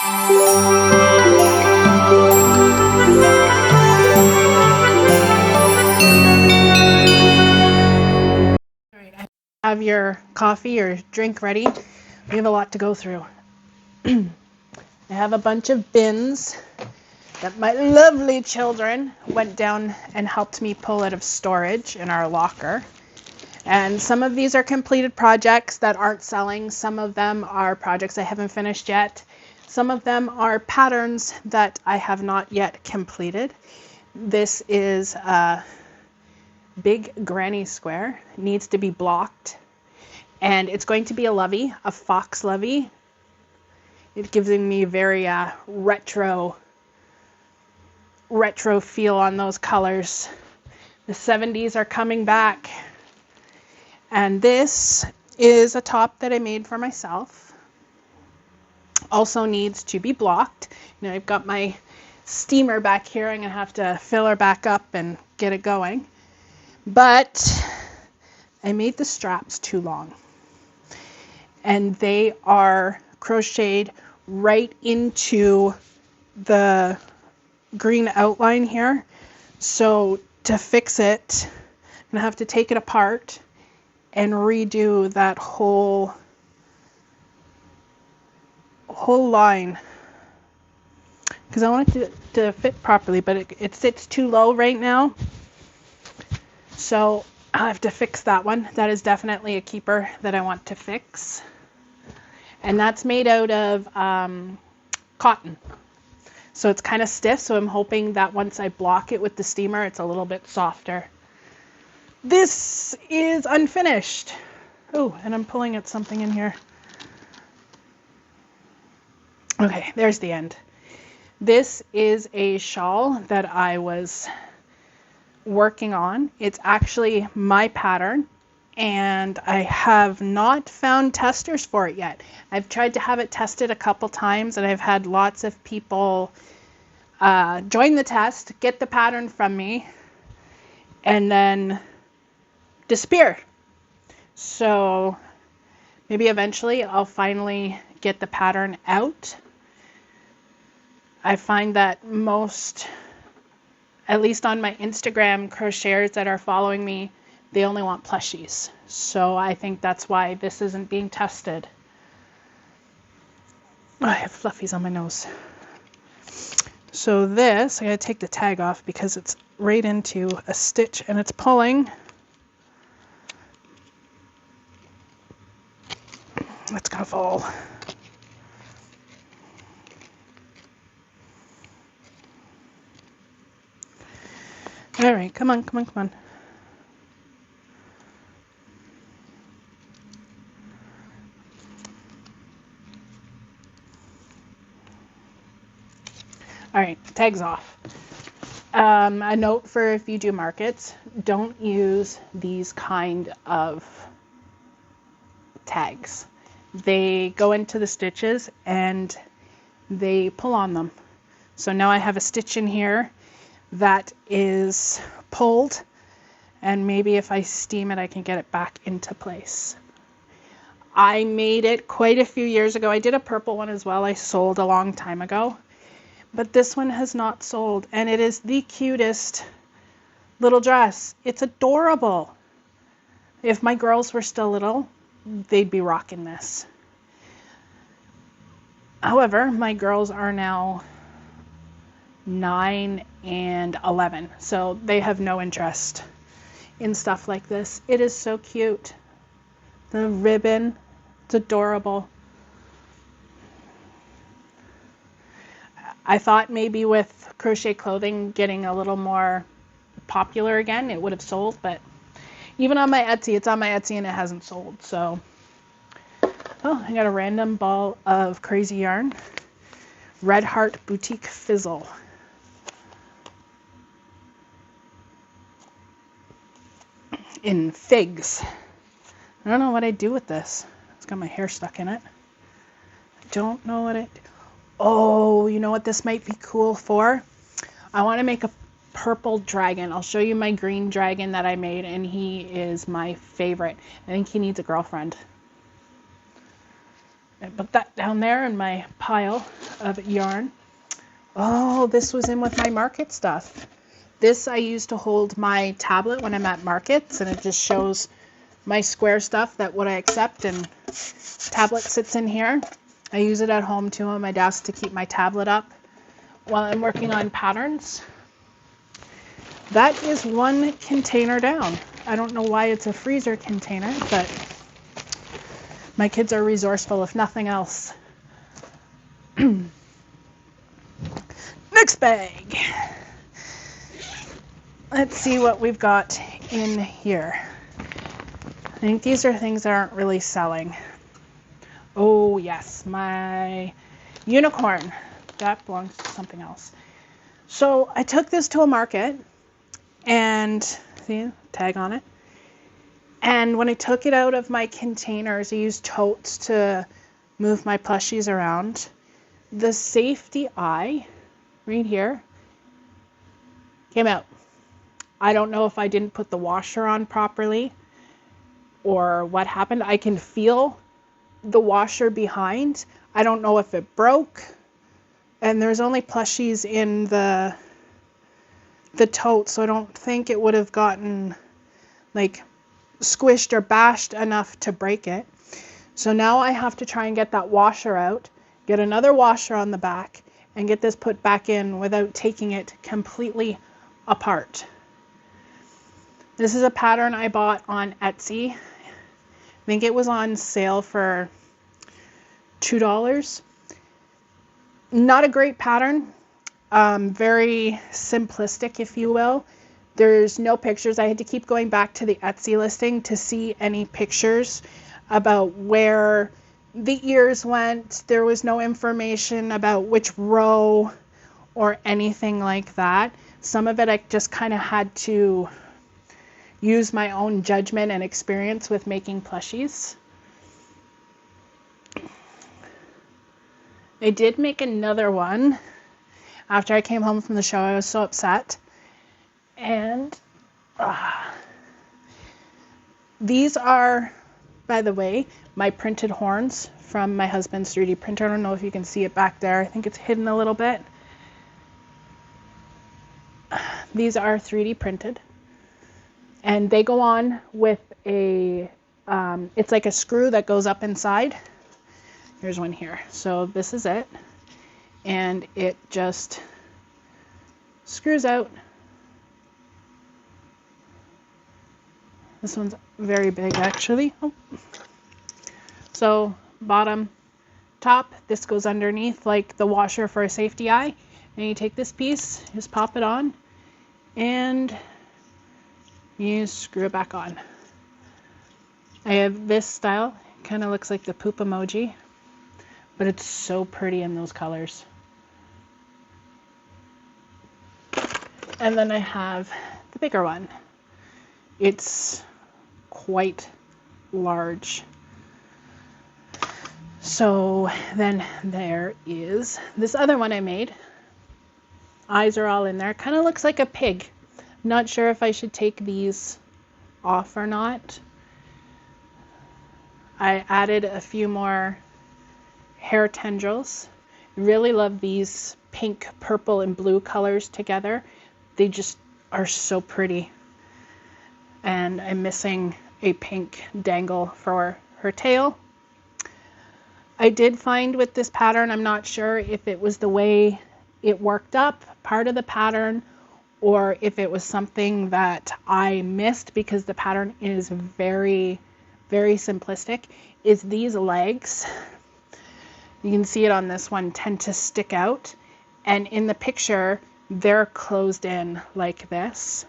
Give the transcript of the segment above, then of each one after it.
Have your coffee or drink ready. We have a lot to go through. I have a bunch of bins that my lovely children went down and helped me pull out of storage in our locker. And some of these are completed projects that aren't selling. Some of them are projects I haven't finished yet. Some of them are patterns that I have not yet completed. This is a big granny square. It needs to be blocked. And it's going to be a lovey, a fox lovey. It's giving me very retro feel on those colors. The 70s are coming back. And this is a top that I made for myself. Also needs to be blocked. You know, I've got my steamer back here. I'm going to have to fill her back up and get it going. But I made the straps too long. And they are crocheted right into the green outline here. So to fix it, I'm going to have to take it apart and redo that whole line. Because I want it to fit properly, but it sits too low right now. So I'll have to fix that one. That is definitely a keeper that I want to fix. And that's made out of cotton. So it's kind of stiff, so I'm hoping that once I block it with the steamer, it's a little bit softer. This is unfinished. Oh, and I'm pulling at something in here. Okay, there's the end. This is a shawl that I was working on. It's actually my pattern. And I have not found testers for it yet. I've tried to have it tested a couple times, and I've had lots of people join the test, get the pattern from me, and then disappear. So maybe eventually I'll finally get the pattern out. I find that most, at least on my Instagram crocheters that are following me, they only want plushies. So I think that's why this isn't being tested. Oh, I have fluffies on my nose. So this, I gotta take the tag off because it's right into a stitch and it's pulling. It's gonna fall. All right, come on, come on, come on. All right, tag's off. A note for if you do markets, don't use these kind of tags. They go into the stitches and they pull on them. So now I have a stitch in here that is pulled, and maybe if I steam it, I can get it back into place. I made it quite a few years ago. I did a purple one as well. I sold a long time ago. But this one has not sold, and it is the cutest little dress. It's adorable. If my girls were still little, they'd be rocking this. However, my girls are now 9 and 11, so they have no interest in stuff like this. It is so cute. The ribbon, it's adorable. I thought maybe with crochet clothing getting a little more popular again, it would have sold, but even on my Etsy, it's on my Etsy and it hasn't sold. So, oh, I got a random ball of crazy yarn. Red Heart Boutique Fizzle. In figs. I don't know what I do with this. It's got my hair stuck in it. I don't know what it... Oh, you know what this might be cool for? I want to make a purple dragon. I'll show you my green dragon that I made, and he is my favorite. I think he needs a girlfriend. I put that down there in my pile of yarn. Oh, this was in with my market stuff. This I use to hold my tablet when I'm at markets, and it just shows my square stuff, that what I accept, and tablet sits in here. I use it at home too on my desk to keep my tablet up while I'm working on patterns. That is one container down. I don't know why it's a freezer container, but my kids are resourceful if nothing else. Next bag. Let's see what we've got in here. I think these are things that aren't really selling. Oh yes, my unicorn. That belongs to something else. So I took this to a market and, see, tag on it. And when I took it out of my containers, I used totes to move my plushies around. The safety eye, right here, came out. I don't know if I didn't put the washer on properly or what happened. I can feel the washer behind. I don't know if it broke. And there's only plushies in the tote, so I don't think it would have gotten like squished or bashed enough to break it. So now I have to try and get that washer out, get another washer on the back, and get this put back in without taking it completely apart. This is a pattern I bought on Etsy. I think it was on sale for $2. Not a great pattern. Very simplistic, if you will. There's no pictures. I had to keep going back to the Etsy listing to see any pictures about where the ears went. There was no information about which row or anything like that. Some of it I just kind of had to use my own judgment and experience with making plushies. I did make another one after I came home from the show. I was so upset. And these are, by the way, my printed horns from my husband's 3D printer. I don't know if you can see it back there. I think it's hidden a little bit. These are 3D printed. And they go on with a, it's like a screw that goes up inside. Here's one here. So this is it. And it just screws out. This one's very big actually. Oh. So bottom, top, this goes underneath like the washer for a safety eye. And you take this piece, just pop it on, and you screw it back on. I have this style. Kind of looks like the poop emoji, but it's so pretty in those colors. And then I have the bigger one. It's quite large. So then there is this other one I made. Eyes are all in there. Kind of looks like a pig. Not sure if I should take these off or not. I added a few more hair tendrils. Really love these pink, purple, and blue colors together. They just are so pretty. And I'm missing a pink dangle for her tail. I did find with this pattern, I'm not sure if it was the way it worked up, part of the pattern, or if it was something that I missed because the pattern is very, very simplistic, is these legs. You can see it on this one, tend to stick out. And in the picture, they're closed in like this.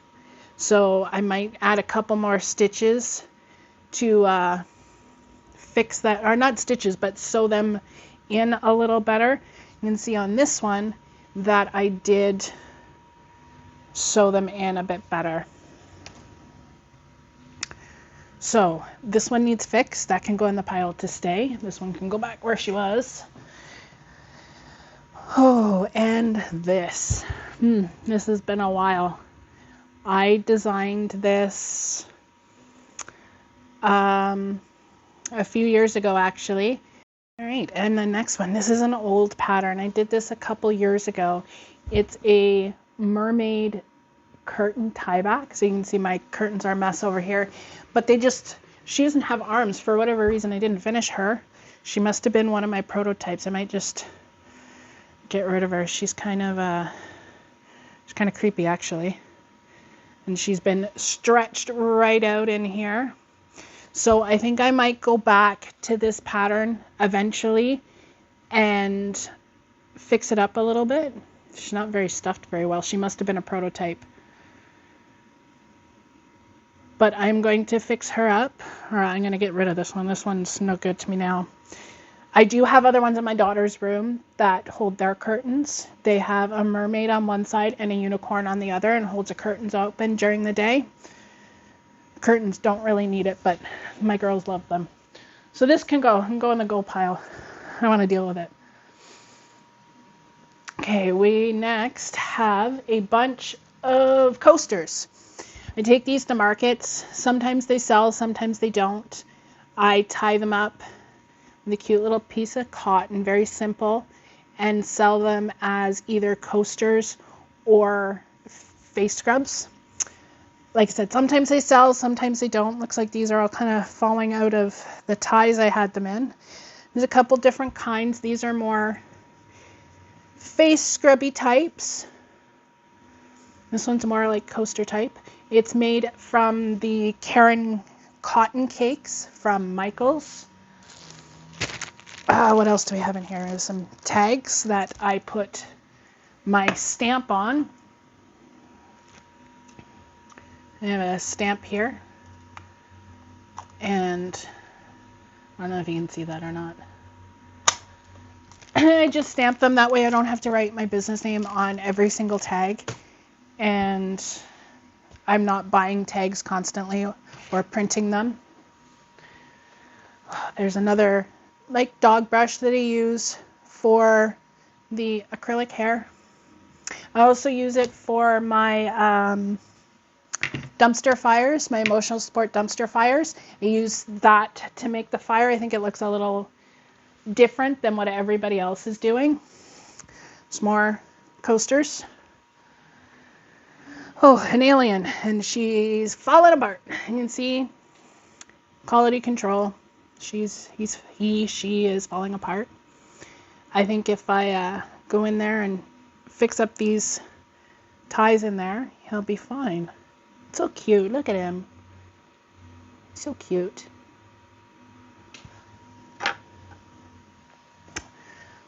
So I might add a couple more stitches to fix that, or not stitches, but sew them in a little better. You can see on this one that I did sew them in a bit better. So this one needs fixed. That can go in the pile to stay. This one can go back where she was. Oh, and this. This has been a while. I designed this a few years ago, actually. All right, and the next one, this is an old pattern. I did this a couple years ago. It's a mermaid curtain tie back. So you can see my curtains are a mess over here, but she doesn't have arms for whatever reason. I didn't finish her. She must have been one of my prototypes. I might just get rid of her. She's kind of creepy actually. And she's been stretched right out in here. So I think I might go back to this pattern eventually and fix it up a little bit. She's not very stuffed very well. She must have been a prototype. But I'm going to fix her up, or I'm going to get rid of this one. This one's no good to me now. I do have other ones in my daughter's room that hold their curtains. They have a mermaid on one side and a unicorn on the other and holds the curtains open during the day. Curtains don't really need it, but my girls love them. So this can go in the go pile. I want to deal with it. Okay, we next have a bunch of coasters. I take these to markets. Sometimes they sell, sometimes they don't. I tie them up with a cute little piece of cotton, very simple, and sell them as either coasters or face scrubs. Like I said, sometimes they sell, sometimes they don't. Looks like these are all kind of falling out of the ties I had them in. There's a couple different kinds. These are more face scrubby types. This one's more like coaster type. It's made from the Karen cotton cakes from Michaels. What else do we have in here? There's some tags that I put my stamp on. I have a stamp here, and I don't know if you can see that or not. I just stamp them, that way I don't have to write my business name on every single tag, and I'm not buying tags constantly or printing them. There's another like dog brush that I use for the acrylic hair. I also use it for my dumpster fires, my emotional support dumpster fires. I use that to make the fire. I think it looks a little different than what everybody else is doing. Some more coasters. Oh, an alien, and she's falling apart. You can see quality control. She is falling apart. I think if I go in there and fix up these ties in there, he'll be fine. So cute. Look at him. So cute.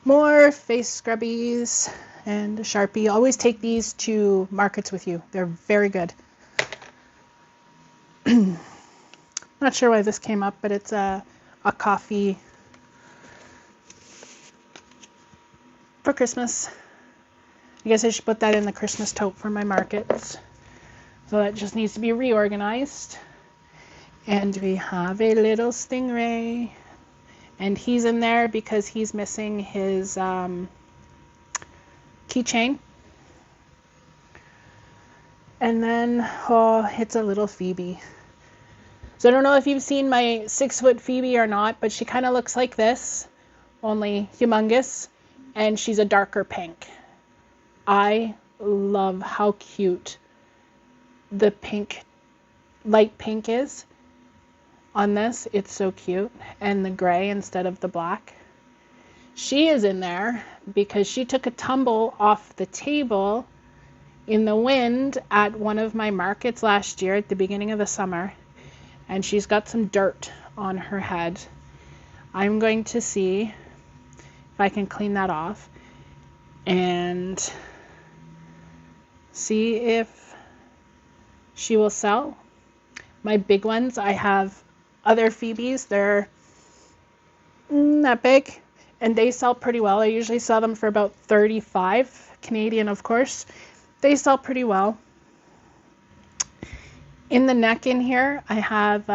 More face scrubbies and a Sharpie. Always take these to markets with you. They're very good. Not sure why this came up, but it's a coffee for Christmas. I guess I should put that in the Christmas tote for my markets. So that just needs to be reorganized. And we have a little stingray. And he's in there because he's missing his keychain. And then, oh, it's a little Phoebe. So I don't know if you've seen my 6-foot Phoebe or not, but she kind of looks like this, only humongous. And she's a darker pink. I love how cute the pink, light pink is on this. It's so cute. And the gray instead of the black. She is in there because she took a tumble off the table in the wind at one of my markets last year at the beginning of the summer. And she's got some dirt on her head. I'm going to see if I can clean that off and see if she will sell. My big ones, I have other Phoebes. They're not big, and they sell pretty well. I usually sell them for about 35 Canadian, of course. They sell pretty well. In the neck in here, I have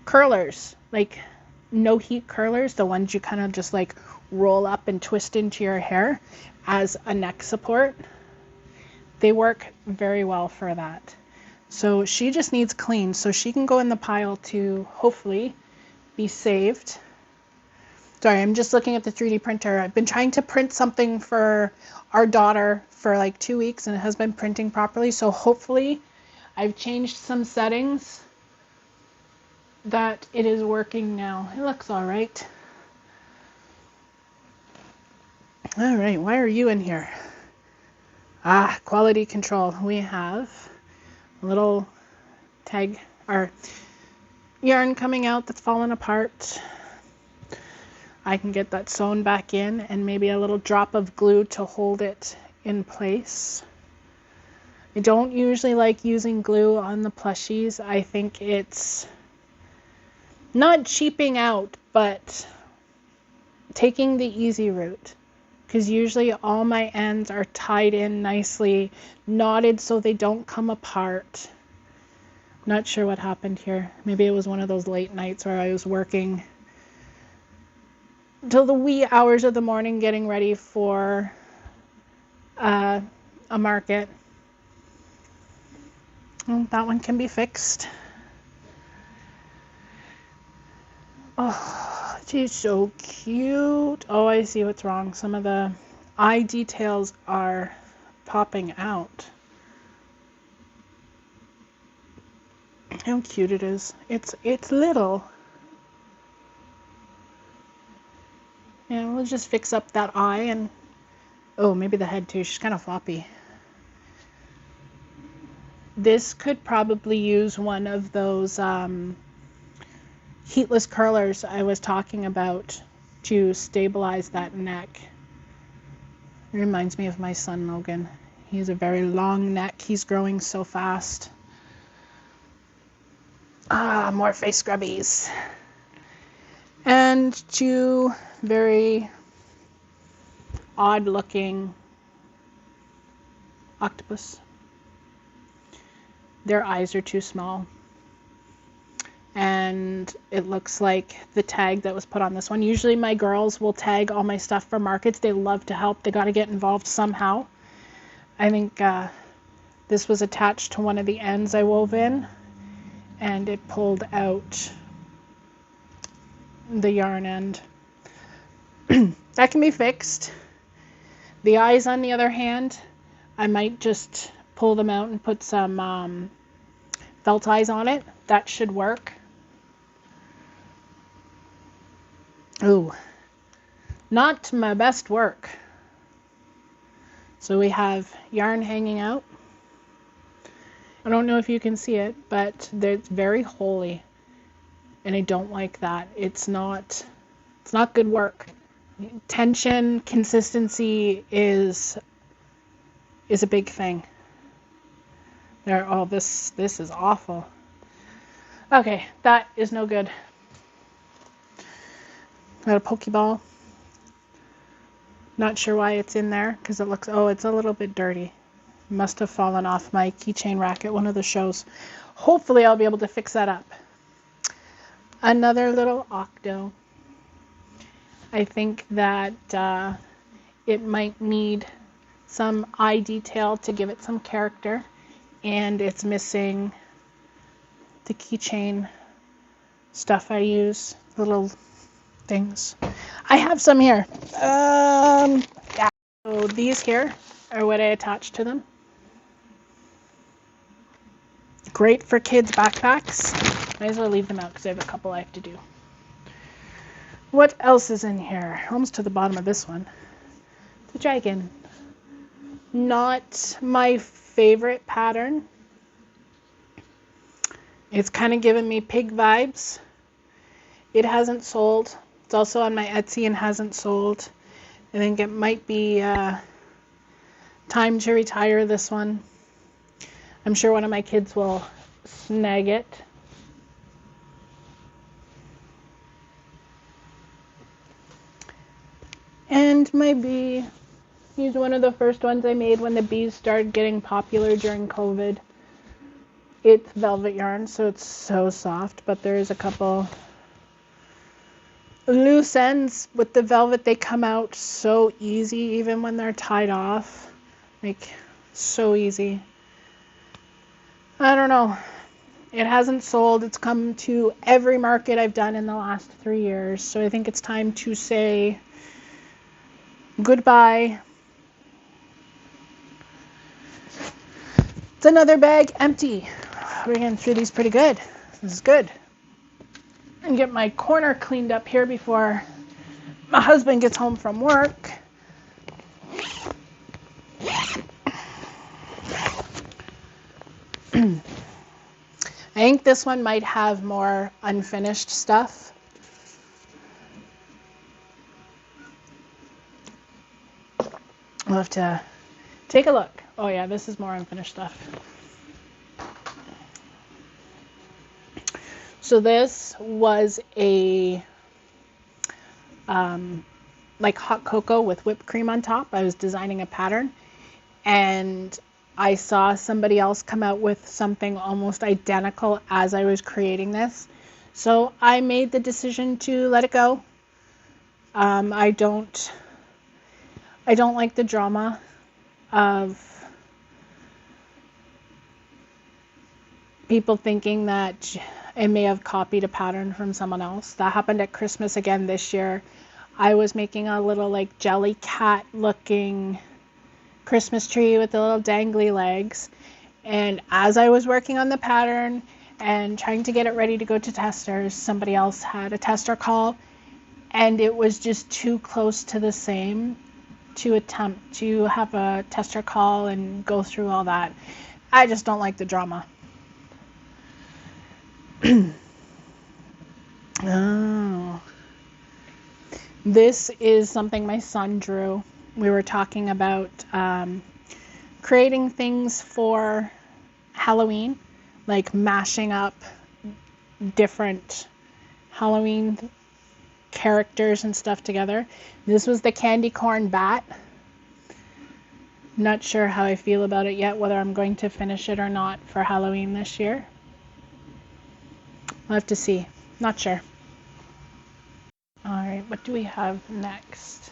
curlers, like no heat curlers, the ones you kind of just like roll up and twist into your hair as a neck support. They work very well for that. So she just needs clean, so she can go in the pile to hopefully be saved. Sorry, I'm just looking at the 3D printer. I've been trying to print something for our daughter for like 2 weeks and it has been printing properly. So hopefully I've changed some settings that it is working now. It looks all right. All right, why are you in here? Ah, quality control. We have a little tag or yarn coming out that's fallen apart. I can get that sewn back in and maybe a little drop of glue to hold it in place. I don't usually like using glue on the plushies. I think it's not cheaping out, but taking the easy route. Because usually all my ends are tied in nicely, knotted so they don't come apart. Not sure what happened here. Maybe it was one of those late nights where I was working till the wee hours of the morning getting ready for a market. Well, that one can be fixed. Oh, she's so cute. Oh, I see what's wrong. Some of the eye details are popping out. How cute it is. It's little. Yeah, we'll just fix up that eye and oh, maybe the head too. She's kind of floppy. This could probably use one of those heatless curlers I was talking about to stabilize that neck. It reminds me of my son Logan. He has a very long neck. He's growing so fast. Ah, more face scrubbies. And two very odd looking octopus. Their eyes are too small. And it looks like the tag that was put on this one. Usually my girls will tag all my stuff for markets. They love to help. They got to get involved somehow. I think this was attached to one of the ends I wove in, and it pulled out the yarn end. That can be fixed. The eyes, on the other hand, I might just pull them out and put some felt eyes on it. That should work. Ooh, not my best work. So we have yarn hanging out. I don't know if you can see it, but it's very holy, and I don't like that. It's not good work. Tension, consistency is a big thing. This is awful. Okay, that is no good. Got a Pokeball. Not sure why it's in there because it looks, oh, it's a little bit dirty. Must have fallen off my keychain rack at one of the shows. Hopefully I'll be able to fix that up. Another little octo. I think that it might need some eye detail to give it some character, and it's missing the keychain stuff I use, little things. I have some here. Yeah. So these here are what I attach to them. Great for kids' backpacks. Might as well leave them out because I have a couple I have to do. What else is in here? Almost to the bottom of this one. The dragon. Not my favorite pattern. It's kind of giving me pig vibes. It hasn't sold. It's also on my Etsy and hasn't sold. I think it might be time to retire this one. I'm sure one of my kids will snag it. And my bee. He's one of the first ones I made when the bees started getting popular during COVID. It's velvet yarn, so it's so soft, but there is a couple loose ends with the velvet. They come out so easy even when they're tied off. Like, so easy. I don't know. It hasn't sold. It's come to every market I've done in the last 3 years. So I think it's time to say goodbye. It's another bag empty. We're getting through these pretty good. This is good. And get my corner cleaned up here before my husband gets home from work. I think this one might have more unfinished stuff. We'll have to take a look. Oh yeah, this is more unfinished stuff. So this was a like hot cocoa with whipped cream on top. I was designing a pattern and I saw somebody else come out with something almost identical as I was creating this. So I made the decision to let it go. I don't like the drama of people thinking that it may have copied a pattern from someone else. That happened at Christmas again this year. I was making a little like jelly cat looking Christmas tree with the little dangly legs. And as I was working on the pattern and trying to get it ready to go to testers, somebody else had a tester call and it was just too close to the same to attempt to have a tester call and go through all that. I just don't like the drama. Oh. This is something my son drew. We were talking about creating things for Halloween, like mashing up different Halloween characters and stuff together. This was the candy corn bat. Not sure how I feel about it yet, whether I'm going to finish it or not for Halloween this year. I'll have to see. Not sure. All right, what do we have next?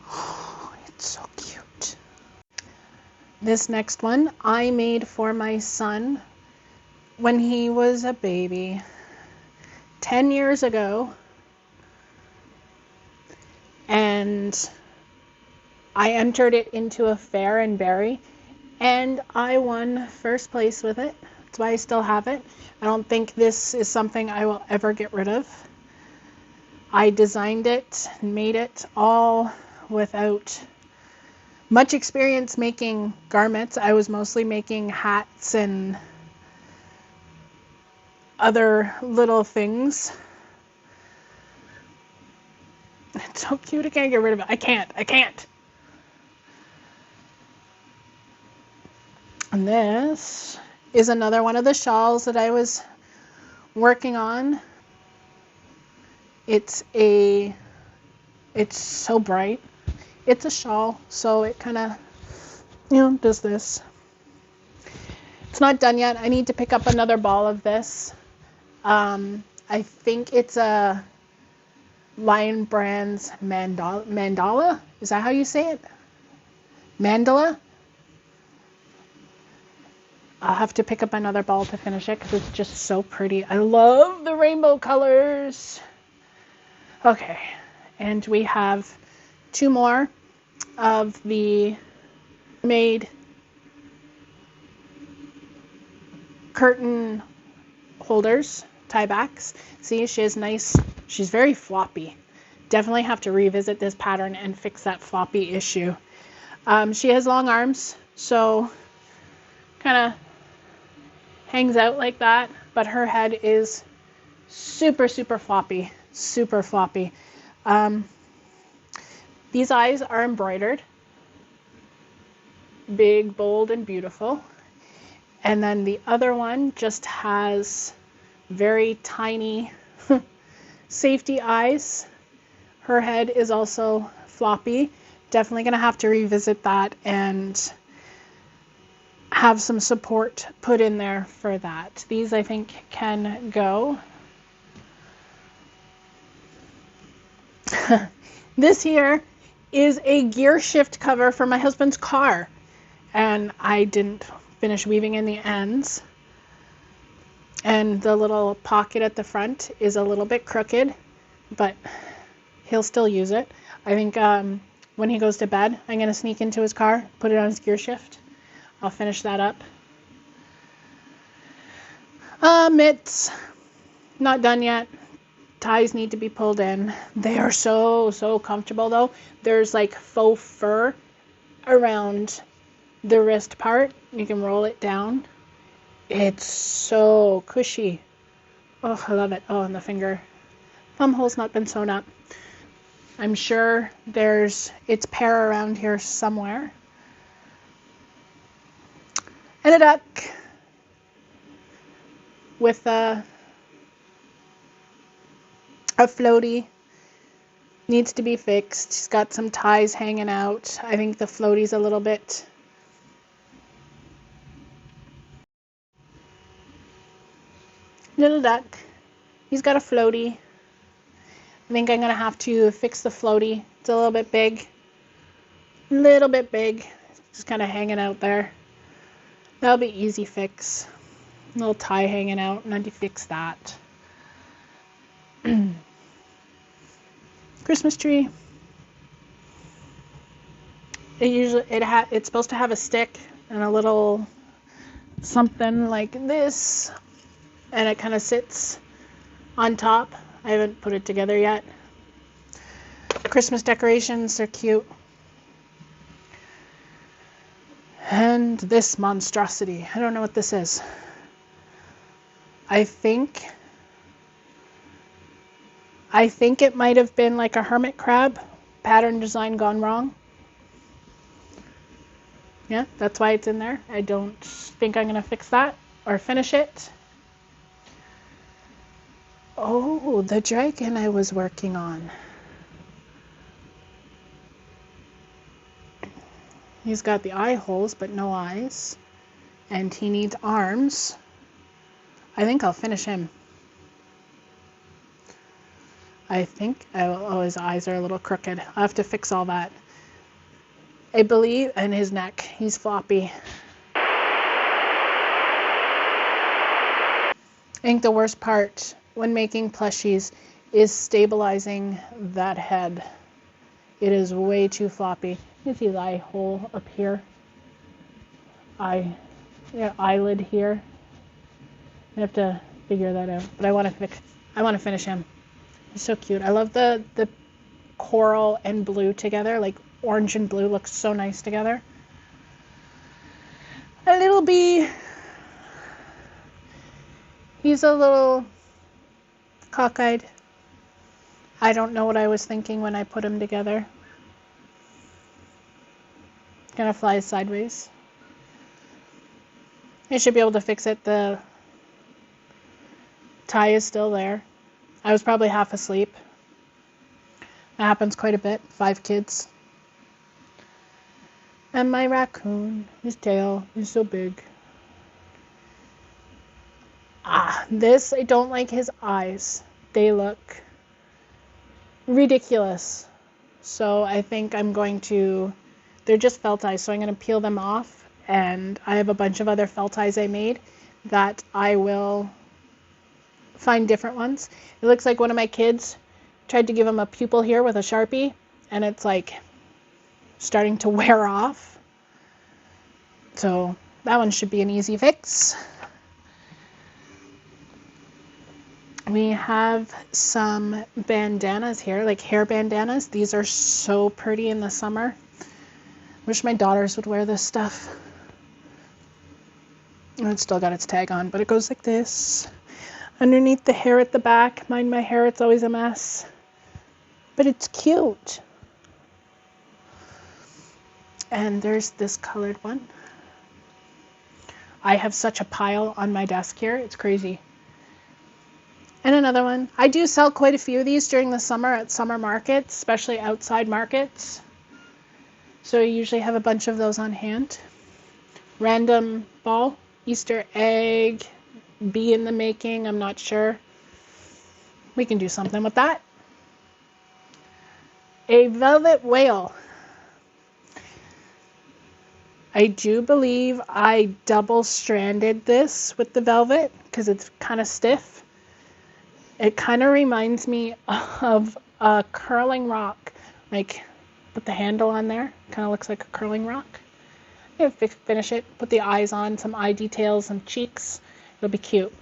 Oh, it's so cute. This next one I made for my son when he was a baby 10 years ago. And I entered it into a fair in Barrie and I won first place with it. That's why I still have it. I don't think this is something I will ever get rid of. I designed it and made it all without much experience making garments. I was mostly making hats and other little things. It's so cute. I can't get rid of it. I can't. And this is another one of the shawls that I was working on. It's so bright. It's a shawl, so it kind of, does this. It's not done yet. I need to pick up another ball of this. I think it's a Lion Brand's mandala. Is that how you say it? Mandala? I'll have to pick up another ball to finish it because it's just so pretty. I love the rainbow colors. Okay, and we have 2 more of the made curtain holders, tie backs. See, she is nice. She's very floppy. Definitely have to revisit this pattern and fix that floppy issue. She has long arms, so kind of hangs out like that, but her head is super floppy. Super floppy. These eyes are embroidered. Big, bold, and beautiful. And then the other one just has very tiny safety eyes. Her head is also floppy. Definitely going to have to revisit that and have some support put in there for that. These I think can go. This here is a gear shift cover for my husband's car, and I didn't finish weaving in the ends, And the little pocket at the front is a little bit crooked, but he'll still use it. I think when he goes to bed, I'm going to sneak into his car, put it on his gear shift. I'll finish that up. Mitts, not done yet. Ties need to be pulled in. They are so comfortable though. There's like faux fur around the wrist part. You can roll it down. It's so cushy. Oh, I love it. Oh, and the finger thumb hole's not been sewn up. I'm sure there's its pair around here somewhere. And a duck with a floaty. Needs to be fixed. She's got some ties hanging out. I think the floaty's a little bit... Little duck. He's got a floaty. I think I'm going to have to fix the floaty. It's a little bit big. Just kind of hanging out there. That'll be easy fix. A little tie hanging out, and I need to fix that. Christmas tree. It's supposed to have a stick and a little something like this, and it kind of sits on top. I haven't put it together yet. Christmas decorations, they're cute. And this monstrosity, I don't know what this is. I think it might have been like a hermit crab, pattern design gone wrong. Yeah, that's why it's in there. I don't think I'm going to fix that or finish it. Oh, the dragon I was working on. He's got the eye holes, but no eyes. And he needs arms. I think I'll finish him. Oh, his eyes are a little crooked. I'll have to fix all that. I believe, and his neck, he's floppy. I think the worst part when making plushies is stabilizing that head. It is way too floppy. You can see the eye hole up here. Eyelid here. I have to figure that out, but I want to finish him. He's so cute. I love the coral and blue together, like orange and blue looks so nice together. A little bee. He's a little cockeyed. I don't know what I was thinking when I put him together. Gonna fly sideways. I should be able to fix it. The tie is still there. I was probably half asleep. That happens quite a bit. 5 kids. And my raccoon, his tail is so big. This, I don't like his eyes. They look ridiculous. So I think they're just felt eyes, so I'm going to peel them off. And I have a bunch of other felt eyes I made that I will find different ones. It looks like one of my kids tried to give him a pupil here with a Sharpie, and it's like starting to wear off. So that one should be an easy fix. We have some bandanas here, like hair bandanas. These are so pretty in the summer. Wish my daughters would wear this stuff. Oh, it's still got its tag on, but it goes like this. Underneath the hair at the back. Mind my hair, it's always a mess. But it's cute. And there's this colored one. I have such a pile on my desk here. It's crazy. And another one. I do sell quite a few of these during the summer at summer markets, especially outside markets. So I usually have a bunch of those on hand. Random ball, Easter egg, bee in the making, I'm not sure. We can do something with that. A velvet whale. I do believe I double stranded this with the velvet because it's kind of stiff. It kind of reminds me of a curling rock. Like, put the handle on there. Kind of looks like a curling rock. Yeah, finish it. Put the eyes on, some eye details, some cheeks. It'll be cute.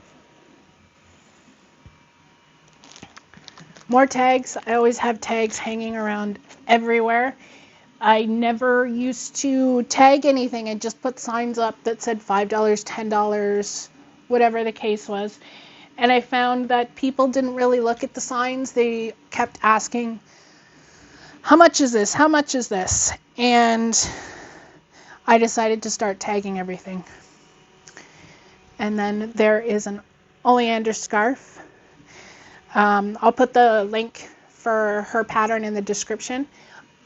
More tags. I always have tags hanging around everywhere. I never used to tag anything and just put signs up that said $5, $10, whatever the case was. And I found that people didn't really look at the signs. They kept asking, how much is this? How much is this? And I decided to start tagging everything. And then there is an oleander scarf. I'll put the link for her pattern in the description.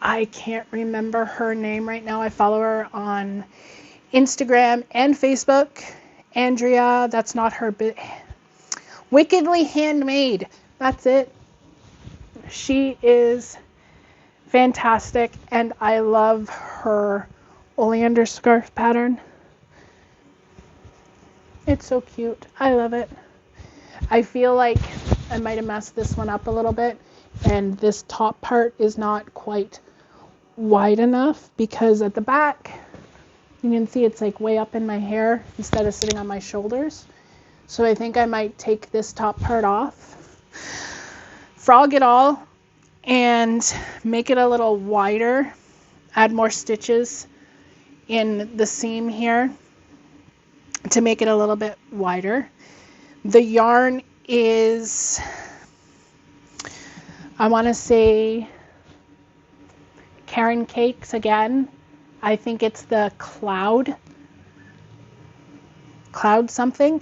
I can't remember her name right now. I follow her on Instagram and Facebook. Andrea, that's not her bit. Wickedly Handmade. That's it. She is fantastic, and I love her oleander scarf pattern. It's so cute. I love it. I feel like I might have messed this one up a little bit, and this top part is not quite wide enough because at the back you can see it's like way up in my hair instead of sitting on my shoulders. So I think I might take this top part off, frog it all, and make it a little wider, add more stitches in the seam here to make it a little bit wider. The yarn is, I want to say, Karen Cakes again. I think it's the cloud something.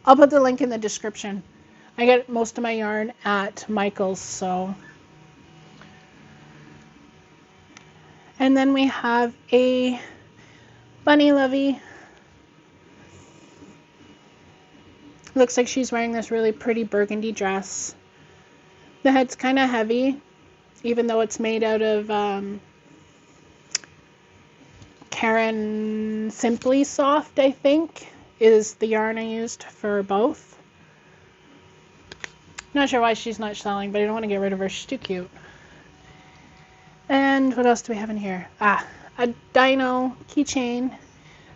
I'll put the link in the description. I get most of my yarn at Michael's, so. And then we have a bunny lovey. Looks like she's wearing this really pretty burgundy dress. The head's kind of heavy, even though it's made out of Karen Simply Soft, I think, is the yarn I used for both. Not sure why she's not selling, but I don't want to get rid of her. She's too cute. And what else do we have in here? A dino keychain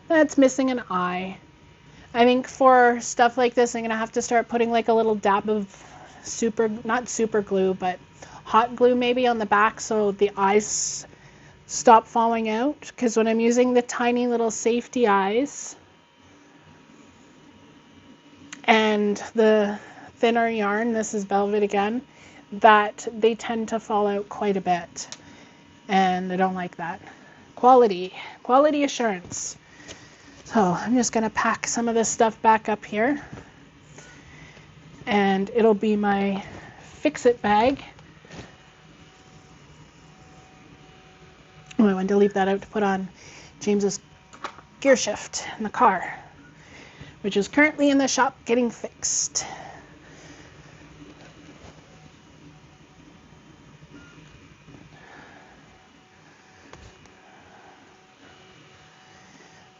that's missing an eye. I think for stuff like this, I'm going to have to start putting like a little dab of not super glue, but hot glue maybe on the back so the eyes stop falling out. Because when I'm using the tiny little safety eyes and the thinner yarn, this is velvet again, that they tend to fall out quite a bit. And I don't like that. Quality assurance. So I'm just going to pack some of this stuff back up here. And it'll be my fix-it bag. Oh, I wanted to leave that out to put on James's gear shift in the car, which is currently in the shop getting fixed.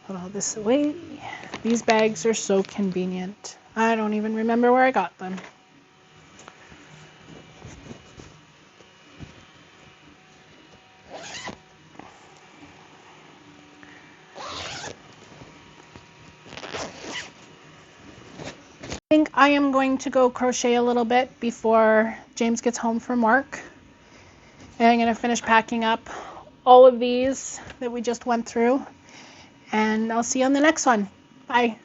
Put all this away. These bags are so convenient. I don't even remember where I got them. I think I am going to go crochet a little bit before James gets home from work. And I'm going to finish packing up all of these that we just went through. And I'll see you on the next one. Bye.